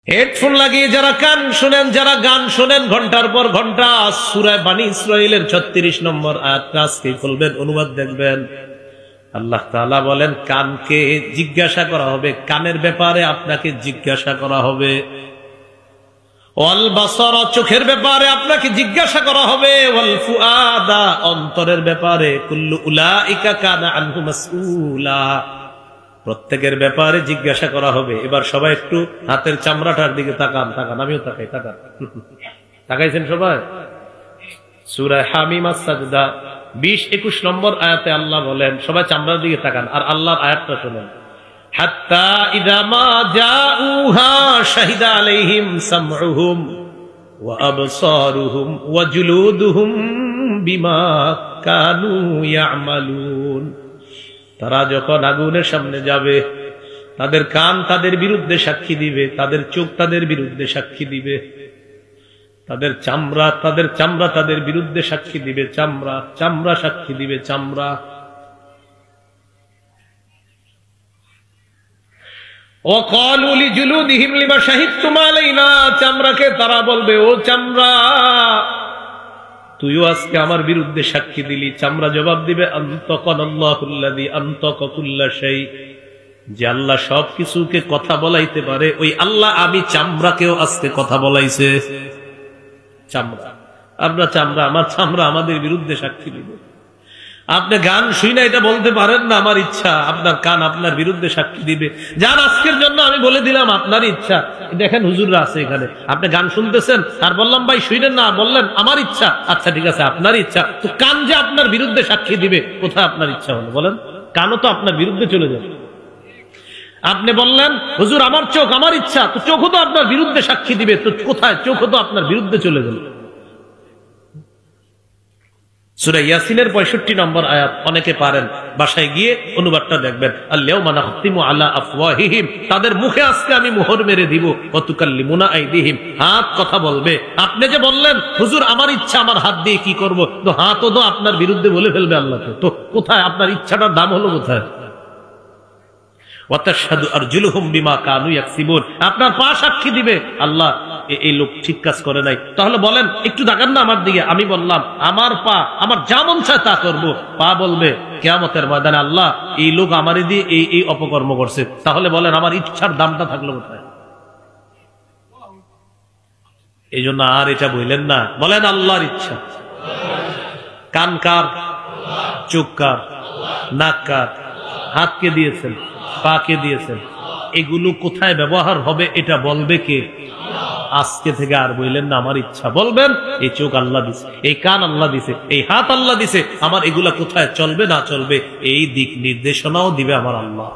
Headphone লাগিয়ে যারা কান শুনেন, যারা গান শোনেন ঘন্টার পর ঘন্টা, সূরা বনী ইসরাঈলের 36 নম্বর আয়াতটা আজকে খুলবেন, অনুবাদ দেখবেন। আল্লাহ তাআলা বলেন কানকে জিজ্ঞাসা করা হবে, কানের ব্যাপারে আপনাকে জিজ্ঞাসা করা হবে। ওয়াল বাসার, চোখের ব্যাপারে আপনাকে জিজ্ঞাসা করা হবে। ওয়াল ফুআদা, অন্তরের ব্যাপারে। কুল্লু উলাইকা কানা আনহু মাসউলা, প্রত্যেকের ব্যাপারে জিজ্ঞাসা করা হবে। এবার সবাই একটু হাতের চামড়াটার দিকে তাকান, তাকান, আমিও তাকাই, তাকান, তাকাইছেন সবাই? সূরা হামিম আস-সাজদা 20-21 নম্বর আয়াতে আল্লাহ বলেন, সবাই চামড়ার দিকে তাকান আর আল্লাহর আয়াতটা শুনেন। হাত্তা ইযা মা জাউহা শাহিদা আলাইহিম সামউহুম ওয়া আবসারুহুম ওয়া জুলুদুহুম বিমা কানু ইয়ামালুন। তারা যখন আগুনের সামনে যাবে, তাদের কান তাদের বিরুদ্ধে সাক্ষী দিবে, তাদের চোখ তাদের বিরুদ্ধে সাক্ষী দিবে, তাদের চামড়া তাদের বিরুদ্ধে সাক্ষী দিবে, চামড়া সাক্ষী দিবে, চামড়া। وقالوا لجلودهم لما شهدتم علينا, চামড়াকে তারা বলবে, ও চামড়া তুইও আজকে আমার বিরুদ্ধে সাক্ষী দিলি। চামড়া জবাব দিবে, আনতাকানাল্লাহুল্লাযী আনতাকা কুল্লা শাই, যে আল্লাহ সবকিছুকে কথা বলাইতে পারে, ওই আল্লাহ আমি চামড়াকেও আজকে কথা বলাইছে। চামড়া, আপনার চামড়া, আমার চামড়া আমাদের বিরুদ্ধে সাক্ষী দিবে। আপনি গান শুই না এটা বলতে পারেন না, আমার ইচ্ছা। আপনার কান আপনার বিরুদ্ধে সাক্ষী দিবে। যান আজকের জন্য আমি বলে দিলাম আপনার ইচ্ছা। দেখেন হুজুররা আছে এখানে, আপনি গান শুনতেছেন আর বললাম ভাই শুইলেন না, বললেন আমার ইচ্ছা। আচ্ছা ঠিক আছে, আপনার ইচ্ছা। তো কান যে আপনার বিরুদ্ধে সাক্ষী দিবে, কোথায় আপনার ইচ্ছা হলো বলেন? কানও তো আপনার বিরুদ্ধে চলে যাবে। আপনি বললেন হুজুর আমার চোখ, আমার ইচ্ছা, তো চোখও তো আপনার বিরুদ্ধে সাক্ষী দিবে। তো কোথায়? চোখও তো আপনার বিরুদ্ধে চলে গেল। সূরা ইয়াসিনের 65 নম্বর আয়াত অনেকে পারেন, বাসায় গিয়ে অনুবাদটা দেখবেন। আল-ইয়াওমা নাখতিমু আলা আফওয়াহিহিম, তাদের মুখে আজকে আমি মোহর মেরে দিব। ওয়া তুকাল্লিমুনা আইদিহিম, হাত কথা বলবে। আপনি যে বললেন হুজুর আমার ইচ্ছা, আমার হাত দিয়ে কি করব, তো হাতও তো আপনার বিরুদ্ধে বলে ফেলবে আল্লাহকে। তো কোথায় আপনার ইচ্ছাটার দাম হলো কোথায়? ওয়া তাশহাদু আরজুলুহুম বিমা কানু ইয়াকসিবুন, আপনার পা সাক্ষী দিবে, আল্লাহ এই লোক ঠিক কাজ করে নাই। তাহলে বলেন একটু তাকান না আমার দিকে। আমি বললাম আমার পা, আমার যা মন চায় তা করবো। পা বলবে কিয়ামতের ময়দানে, আল্লাহ এই লোক আমারই দিয়ে এই অপকর্ম করছে। তাহলে বলেন আমার ইচ্ছার দামটা থাকলো কোথায়? এই জন্য আর এটা বললেন না, বলেন আল্লাহর ইচ্ছা। কান কার? চোখ কার? নাক কার? হাতকে দিয়েছেন, পাকে দিয়েছেন, এগুলো কোথায় ব্যবহার হবে এটা বলবে কে? আজকে থেকে আর বললেন না আমার ইচ্ছা, বলবেন এই চোখ আল্লাহ দিছে, এই কান আল্লাহ দিছে, এই হাত আল্লাহ দিছে, আমার এগুলা কোথায় চলবে না চলবে এই দিক নির্দেশনাও দিবে আমার আল্লাহ।